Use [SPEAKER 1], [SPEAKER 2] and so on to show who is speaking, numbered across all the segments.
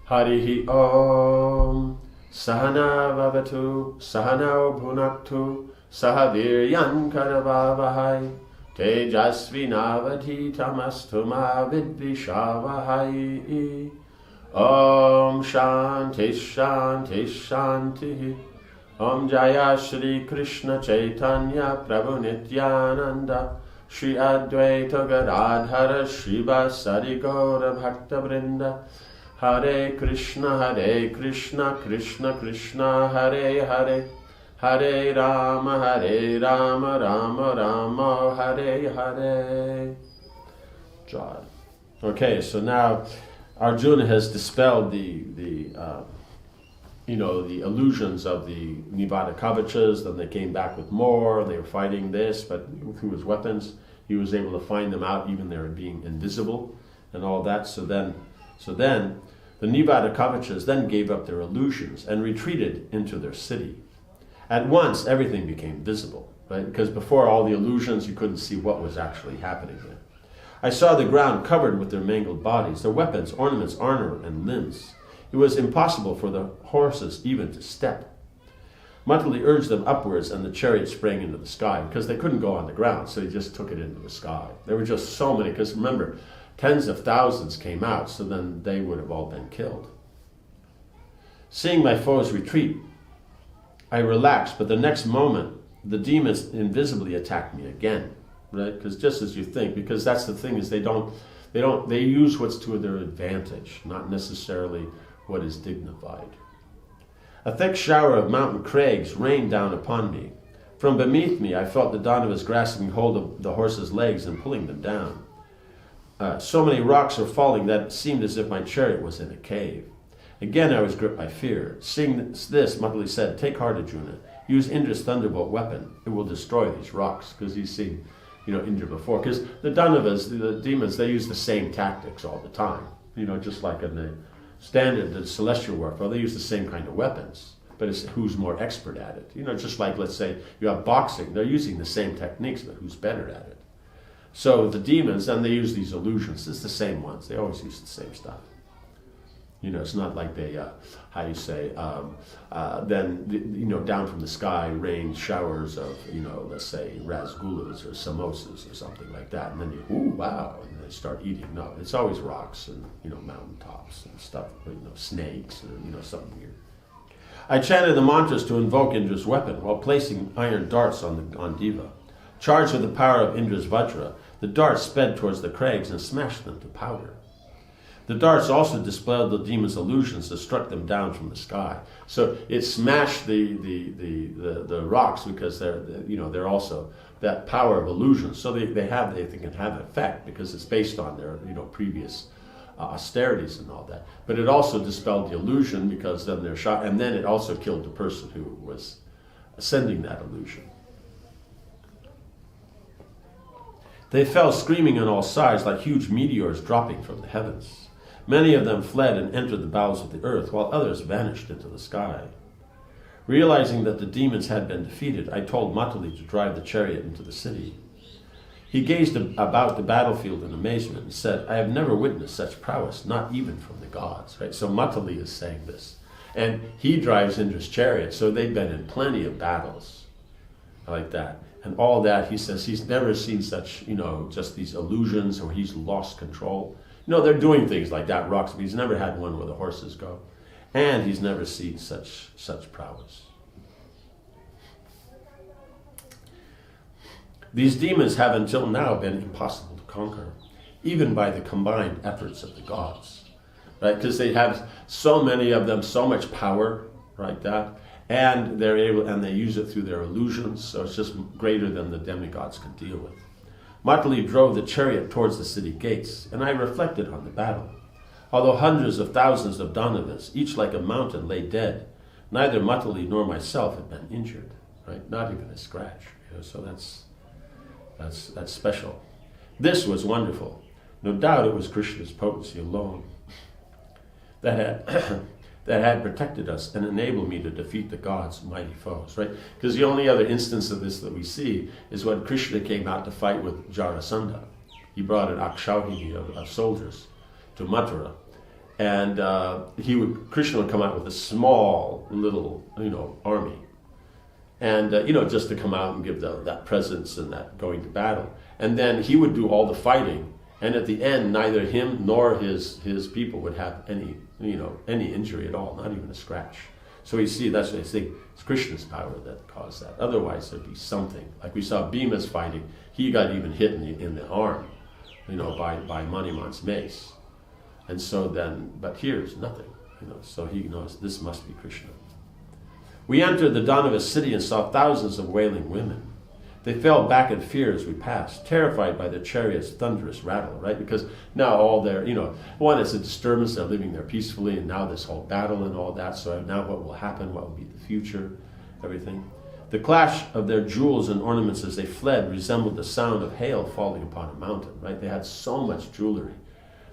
[SPEAKER 1] Harihi Om. Sahana Vavatu, Sahanao Bhunaktu, Sahaviryan Karavavahai, Tejasvinavadhitamastu ma vidvishavahai. Om Shanti Shanti Shanti. Om Jaya Shri Krishna Chaitanya Prabhu Nityananda, Shri Advaita Gadadhara Srivasadi Gaura Bhakta Vrinda. Hare Krishna, Krishna Krishna, Hare Hare, Hare Rama, Rama Rama, Hare Hare. John. Okay, so now Arjuna has dispelled the illusions of the Nivada Kavachas. Then they came back with more. They were fighting this, but through his weapons, he was able to find them out, even they were being invisible and all that. So then the Nivada Kavachas then gave up their illusions and retreated into their city. At once, everything became visible, right? Because before all the illusions, you couldn't see what was actually happening there. I saw the ground covered with their mangled bodies, their weapons, ornaments, armor, and limbs. It was impossible for the horses even to step. Matali urged them upwards, and the chariot sprang into the sky, because they couldn't go on the ground, so he just took it into the sky. There were just so many, because remember, tens of thousands came out, so then they would have all been killed. Seeing my foes retreat, I relaxed, but the next moment, the demons invisibly attacked me again, right? Because just as you think, because that's the thing, is they use what's to their advantage, not necessarily what is dignified. A thick shower of mountain crags rained down upon me. From beneath me, I felt the Dandavas grasping hold of the horses' legs and pulling them down. So many rocks were falling that it seemed as if my chariot was in a cave. Again I was gripped by fear. Seeing this, Matali said, "Take heart, Arjuna. Use Indra's thunderbolt weapon. It will destroy these rocks." Because he's seen, Indra before. Because the Dandavas, the demons, they use the same tactics all the time. Just like in the celestial warfare, they use the same kind of weapons. But it's who's more expert at it. Just like, let's say, you have boxing. They're using the same techniques, but who's better at it? So the demons, and they use these illusions. It's the same ones. They always use the same stuff. It's not like they, down from the sky rain showers of, let's say, rasgullas or samosas or something like that. And then wow, and they start eating. No, it's always rocks and, mountaintops and stuff, snakes or, something weird. I chanted the mantras to invoke Indra's weapon while placing iron darts on Diva. Charged with the power of Indra's Vajra, the darts sped towards the crags and smashed them to powder. The darts also dispelled the demons' illusions that struck them down from the sky. So it smashed the rocks because they're also that power of illusions. So they can have effect because it's based on their previous austerities and all that. But it also dispelled the illusion because then they're shot, and then it also killed the person who was sending that illusion. They fell screaming on all sides like huge meteors dropping from the heavens. Many of them fled and entered the bowels of the earth, while others vanished into the sky. Realizing that the demons had been defeated, I told Matali to drive the chariot into the city. He gazed about the battlefield in amazement and said, "I have never witnessed such prowess, not even from the gods." Right? So Matali is saying this. And he drives Indra's chariot, so they've been in plenty of battles like that. And all that, he says, he's never seen such, just these illusions or he's lost control. They're doing things like that, rocks, but he's never had one where the horses go. And he's never seen such prowess. These demons have until now been impossible to conquer, even by the combined efforts of the gods. Right? Because they have so many of them, so much power, like that. And they're able, and they use it through their illusions, so it's just greater than the demigods could deal with. Matali drove the chariot towards the city gates, and I reflected on the battle. Although hundreds of thousands of Dandavas, each like a mountain, lay dead, neither Matali nor myself had been injured, right? Not even a scratch. So that's special. This was wonderful. No doubt it was Krishna's potency alone that had protected us and enabled me to defeat the gods' mighty foes, right? Because the only other instance of this that we see is when Krishna came out to fight with Jarasandha. He brought an akshauhini of soldiers to Mathura, and Krishna would come out with a small little army, and just to come out and give that presence and that going to battle, and then he would do all the fighting, and at the end neither him nor his people would have any injury at all, not even a scratch. So you see, that's what I think, it's Krishna's power that caused that. Otherwise there'd be something like we saw Bhima's fighting. He got even hit in the arm, by Maniman's mace. And so then, but here's nothing, so he knows this must be Krishna. We entered the Danava city and saw thousands of wailing women. They fell back in fear as we passed, terrified by the chariot's thunderous rattle, right? Because now all their, one is a disturbance, they're living there peacefully, and now this whole battle and all that, so now what will happen, what will be the future, everything. The clash of their jewels and ornaments as they fled resembled the sound of hail falling upon a mountain, right? They had so much jewelry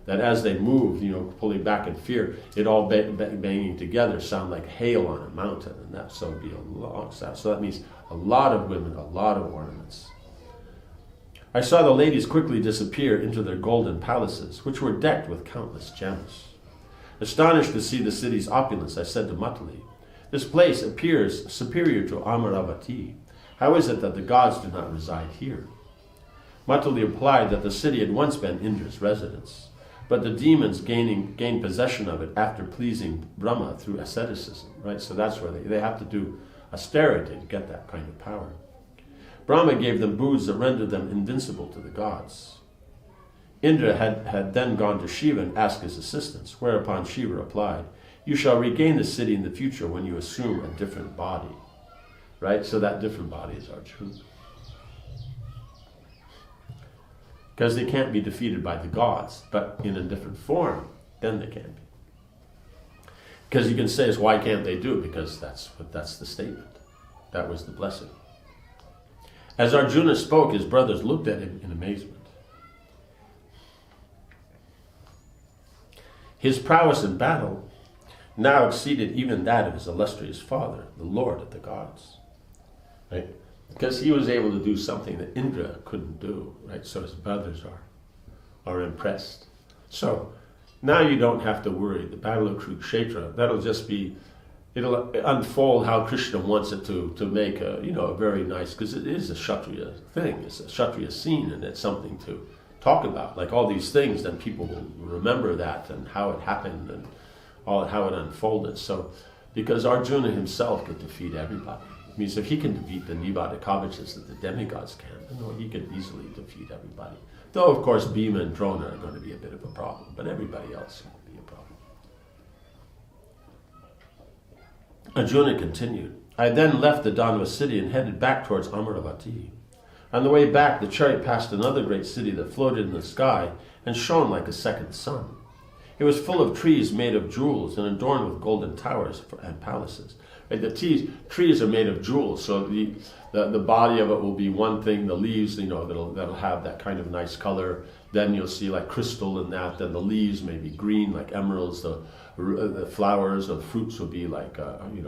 [SPEAKER 1] that as they moved, pulling back in fear, it all banging together sound like hail on a mountain, and that so would be a long sound. So that means a lot of women, a lot of ornaments. I saw the ladies quickly disappear into their golden palaces, which were decked with countless gems. Astonished to see the city's opulence, I said to Matali, "This place appears superior to Amaravati. How is it that the gods do not reside here?" Matali replied that the city had once been Indra's residence, but the demons gained possession of it after pleasing Brahma through asceticism, right? So that's where they have to do austerity to get that kind of power. Brahma gave them booths that rendered them invincible to the gods. Indra had then gone to Shiva and asked his assistance, whereupon Shiva replied, "You shall regain the city in the future when you assume a different body." Right? So that different body is Arjuna. Because they can't be defeated by the gods, but in a different form, then they can be. Because you can say, why can't they do it? Because that's the statement. That was the blessing. As Arjuna spoke, his brothers looked at him in amazement. His prowess in battle now exceeded even that of his illustrious father, the Lord of the gods. Right? Because he was able to do something that Indra couldn't do, right? So his brothers are impressed. So now you don't have to worry. The Battle of Kurukshetra, it'll unfold how Krishna wants it to make a very nice, because it is a Kshatriya thing. It's a Kshatriya scene, and it's something to talk about. Like all these things, then people will remember that and how it happened and how it unfolded. So, because Arjuna himself could defeat everybody. It means if he can defeat the Nivadakavichas that the demigods can, he could easily defeat everybody. Though, of course, Bhima and Drona are going to be a bit of a problem, but everybody else will be a problem. Arjuna continued, "I then left the Danava city and headed back towards Amaravati. On the way back, the chariot passed another great city that floated in the sky and shone like a second sun. It was full of trees made of jewels and adorned with golden towers and palaces." Right? The trees are made of jewels, so the body of it will be one thing. The leaves, that'll have that kind of nice color. Then you'll see like crystal in that. Then the leaves may be green, like emeralds. The flowers or the fruits will be like, how you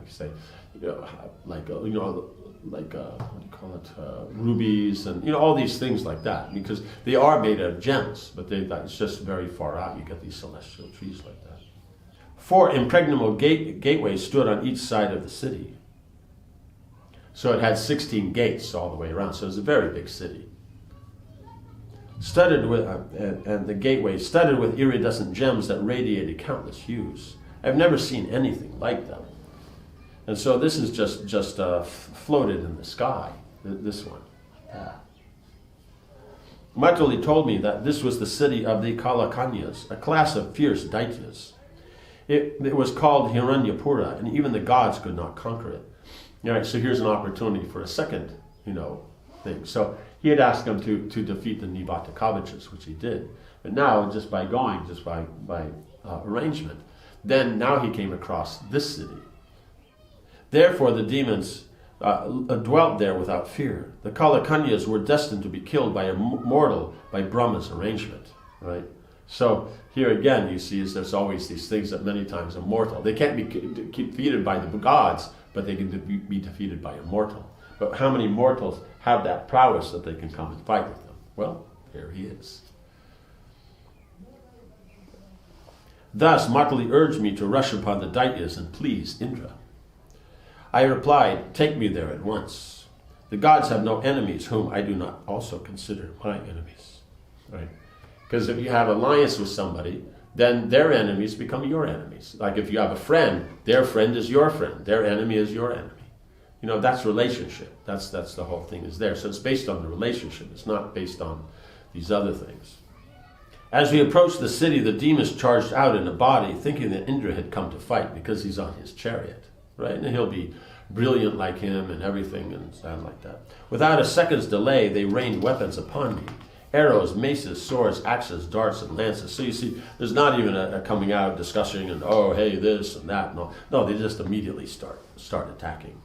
[SPEAKER 1] say, what do you call it, rubies, and all these things like that. Because they are made of gems, but it's just very far out. You get these celestial trees like that. 4 impregnable gateways stood on each side of the city. So it had 16 gates all the way around. So it was a very big city. Studded with, and the gateways studded with iridescent gems that radiated countless hues. I've never seen anything like them. And so this is just floated in the sky, this one. Yeah. Matali told me that this was the city of the Kalakanyas, a class of fierce Daityas. It was called Hiranyapura, and even the gods could not conquer it. All right, so here's an opportunity for a second, thing. So he had asked him to defeat the Nivatakavichas, which he did. But now, just by arrangement, then now he came across this city. Therefore, the demons dwelt there without fear. The Kalakanyas were destined to be killed by a mortal by Brahma's arrangement, right? So here again, you see, there's always these things that many times are mortal. They can't be defeated by the gods, but they can be defeated by a mortal. But how many mortals have that prowess that they can come and fight with them? Well, here he is. thus Matali urged me to rush upon the Daityas and please Indra. I replied, take me there at once. The gods have no enemies whom I do not also consider my enemies. Right? Because if you have alliance with somebody, then their enemies become your enemies. Like if you have a friend, their friend is your friend. Their enemy is your enemy. You know, that's relationship. That's the whole thing is there. So it's based on the relationship. It's not based on these other things. As we approached the city, the demons charged out in a body, thinking that Indra had come to fight because he's on his chariot, right? And he'll be brilliant like him and everything and sound like that. Without a second's delay, they rained weapons upon me. Arrows, maces, swords, axes, darts, and lances. So you see, there's not even a coming out, discussing, and oh, hey, this and that. No, they just immediately start attacking.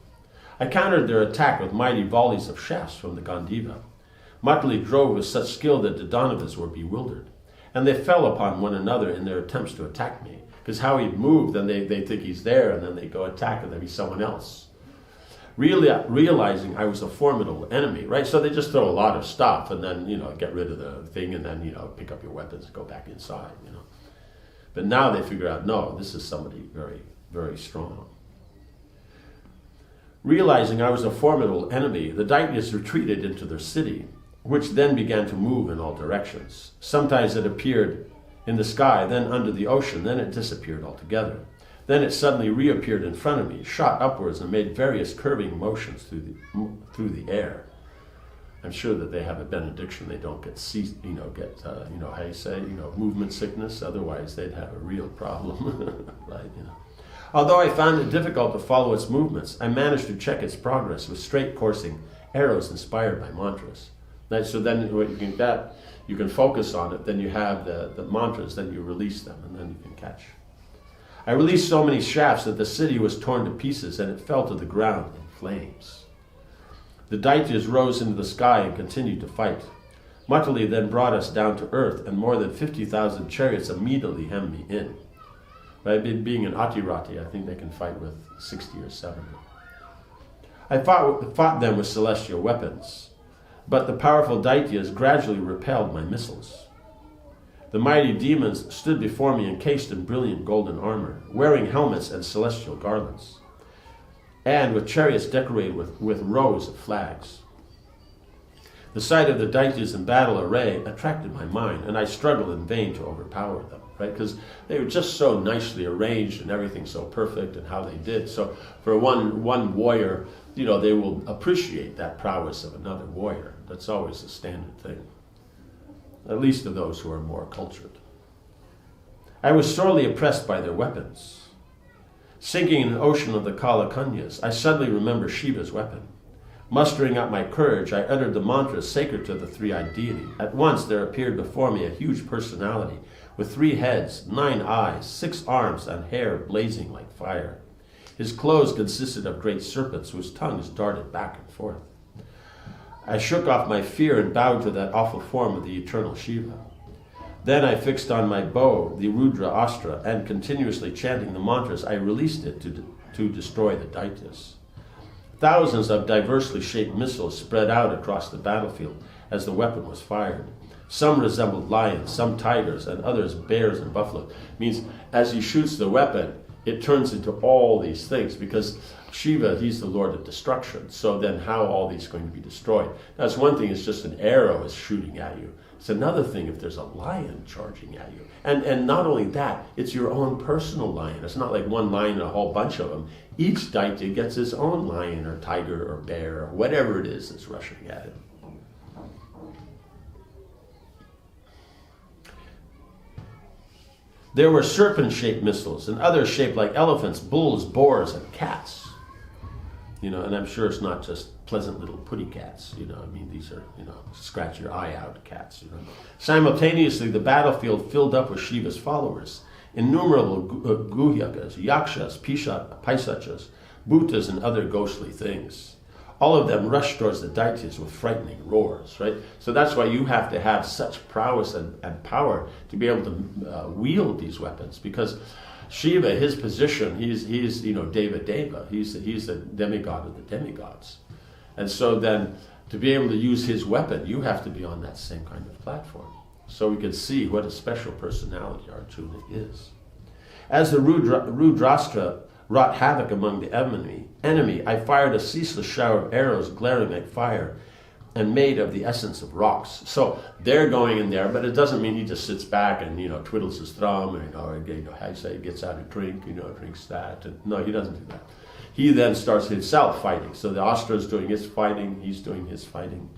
[SPEAKER 1] I countered their attack with mighty volleys of shafts from the Gandiva. Matali drove with such skill that the Danavas were bewildered. And they fell upon one another in their attempts to attack me. Because how he'd move, then they think he's there, and then they go attack, and then he's someone else. Realizing I was a formidable enemy, right? So they just throw a lot of stuff, and then, get rid of the thing, and then, pick up your weapons and go back inside, But now they figure out, no, this is somebody very, very strong. Realizing I was a formidable enemy, the Daityas retreated into their city, which then began to move in all directions. Sometimes it appeared in the sky, then under the ocean, then it disappeared altogether. Then it suddenly reappeared in front of me, shot upwards, and made various curving motions through the air. I'm sure that they have a benediction. They don't get how you say, movement sickness. Otherwise, they'd have a real problem, right? Although I found it difficult to follow its movements, I managed to check its progress with straight coursing arrows inspired by mantras. So then you can focus on it, then you have the mantras, then you release them, and then you can catch. I released so many shafts that the city was torn to pieces and it fell to the ground in flames. The Daityas rose into the sky and continued to fight. Matali then brought us down to earth, and more than 50,000 chariots immediately hemmed me in. By being an Atirati, I think they can fight with 60 or 70. I fought them with celestial weapons, but the powerful Daityas gradually repelled my missiles. The mighty demons stood before me encased in brilliant golden armor, wearing helmets and celestial garlands, and with chariots decorated with rows of flags. The sight of the Daityas in battle array attracted my mind, and I struggled in vain to overpower them, right? Because they were just so nicely arranged and everything so perfect and how they did. So for one warrior, they will appreciate that prowess of another warrior. That's always a standard thing, at least of those who are more cultured. I was sorely oppressed by their weapons. Sinking in an ocean of the Kala Kanyas, I suddenly remember Shiva's weapon. Mustering up my courage, I uttered the mantra sacred to the three-eyed deity. At once there appeared before me a huge personality with 3 heads, 9 eyes, 6 arms, and hair blazing like fire. His clothes consisted of great serpents whose tongues darted back and forth. I shook off my fear and bowed to that awful form of the eternal Shiva. Then I fixed on my bow the Rudra Astra, and continuously chanting the mantras, I released it to destroy the Daityas. Thousands of diversely shaped missiles spread out across the battlefield as the weapon was fired. Some resembled lions, some tigers, and others bears and buffalo. It means as he shoots the weapon, it turns into all these things, because Shiva, he's the Lord of destruction. So then how are all these going to be destroyed? That's one thing, it's just an arrow is shooting at you. It's another thing if there's a lion charging at you. And not only that, it's your own personal lion. It's not like one lion and a whole bunch of them. Each Daitya gets his own lion or tiger or bear or whatever it is that's rushing at him. There were serpent-shaped missiles and others shaped like elephants, bulls, boars, and cats. And I'm sure it's not just pleasant little putty cats. These are, scratch your eye out cats. Simultaneously, the battlefield filled up with Shiva's followers. Innumerable guhyakas, yakshas, paisachas, bhutas, and other ghostly things. All of them rushed towards the Daityas with frightening roars, right? So that's why you have to have such prowess and power to be able to wield these weapons, because Shiva, his position, he's Deva. He's the demigod of the demigods. And so then to be able to use his weapon, you have to be on that same kind of platform. So we can see what a special personality Arjuna is. As the Rudrastra wrought havoc among the enemy, I fired a ceaseless shower of arrows glaring like fire and made of the essence of rocks. So they're going in there, but it doesn't mean he just sits back and, twiddles his thumb, or, how you say, gets out a drink, drinks that. And, no, he doesn't do that. He then starts himself fighting. So the Ashtra's doing his fighting, he's doing his fighting.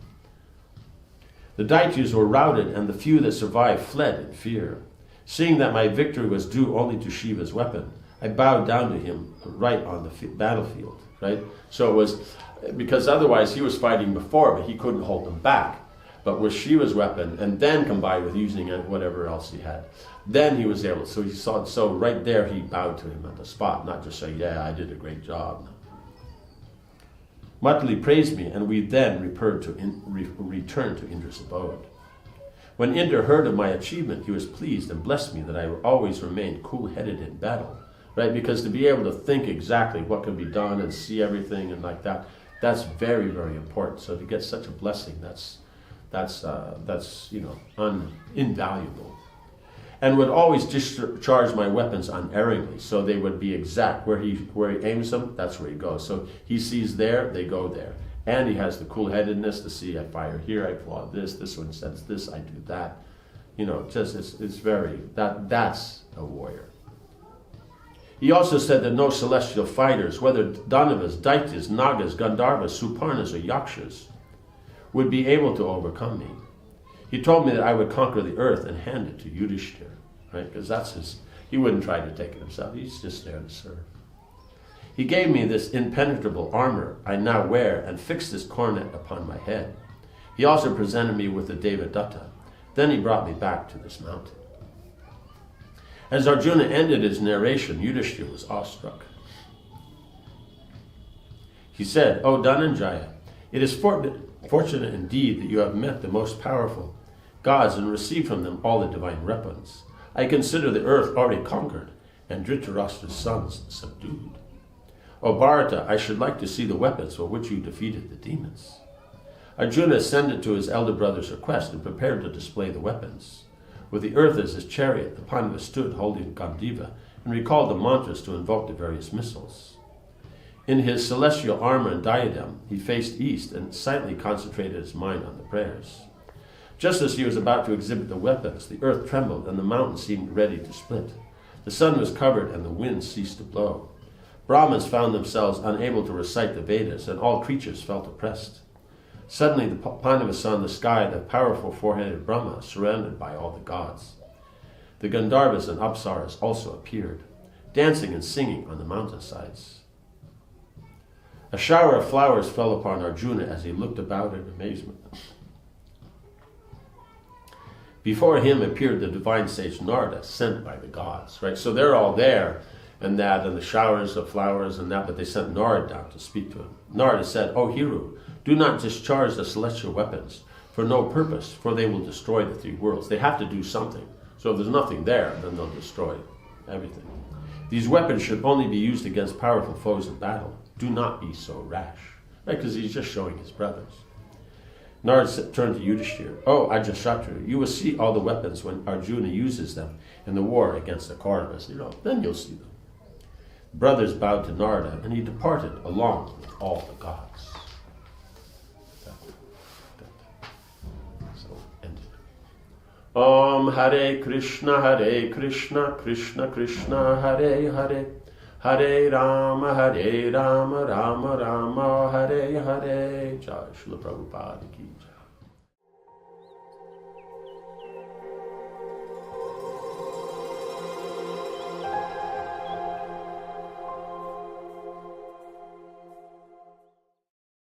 [SPEAKER 1] The Daityas were routed, and the few that survived fled in fear. Seeing that my victory was due only to Shiva's weapon, I bowed down to him right on the battlefield, right? So it was, because otherwise he was fighting before, but he couldn't hold them back. But with Shiva's weapon, and then combined with using whatever else he had, then he was able, so right there he bowed to him on the spot, not just saying, yeah, I did a great job. Matali praised me, and we then returned to Indra's abode. When Indra heard of my achievement, he was pleased and blessed me that I always remained cool-headed in battle, right? Because to be able to think exactly what can be done and see everything and like that, that's very, very important. So to get such a blessing, that's invaluable. And would always discharge my weapons unerringly, so they would be exact. Where he aims them, that's where he goes. So he sees there, they go there. And he has the cool-headedness to see, I fire here, I pull out this one sends this, I do that. It's very, that's a warrior. He also said that no celestial fighters, whether Danavas, Daityas, Nagas, Gandharvas, Suparnas, or Yakshas, would be able to overcome me. He told me that I would conquer the earth and hand it to Yudhishthira, right? Because he wouldn't try to take it himself. He's just there to serve. He gave me this impenetrable armor I now wear and fixed this coronet upon my head. He also presented me with the Devadatta. Then he brought me back to this mountain. As Arjuna ended his narration, Yudhishthira was awestruck. He said, "O Dhananjaya, it is fortunate indeed that you have met the most powerful gods and received from them all the divine weapons. I consider the earth already conquered and Dhritarashtra's sons subdued. O Bharata, I should like to see the weapons with which you defeated the demons." Arjuna ascended to his elder brother's request and prepared to display the weapons. With the earth as his chariot, the Pandava stood holding Gandiva and recalled the mantras to invoke the various missiles. In his celestial armor and diadem, he faced east and silently concentrated his mind on the prayers. Just as he was about to exhibit the weapons, the earth trembled and the mountain seemed ready to split. The sun was covered and the wind ceased to blow. Brahmins found themselves unable to recite the Vedas, and all creatures felt oppressed. Suddenly the Pandavas saw in the sky the powerful four-headed Brahma, surrounded by all the gods. The Gandharvas and Apsaras also appeared, dancing and singing on the mountainsides. A shower of flowers fell upon Arjuna as he looked about in amazement. Before him appeared the divine sage Narada, sent by the gods. Right, so they're all there, and the showers of flowers and that, but they sent Narada down to speak to him. Narada said, "O Hiru, do not discharge the celestial weapons for no purpose, for they will destroy the three worlds." They have to do something. So if there's nothing there, then they'll destroy everything. These weapons should only be used against powerful foes in battle. Do not be so rash. Right, because he's just showing his brothers. Narada turned to Yudhishthira. "Oh, Ajatashatru, you will see all the weapons when Arjuna uses them in the war against the Kauravas. Then you'll see them." Brothers bowed to Narada, and he departed along with all the gods. So ended. Om Hare Krishna, Krishna Krishna, Hare Hare, Hare Rama, Rama Rama, Hare Hare. Jai Srila Prabhupada ki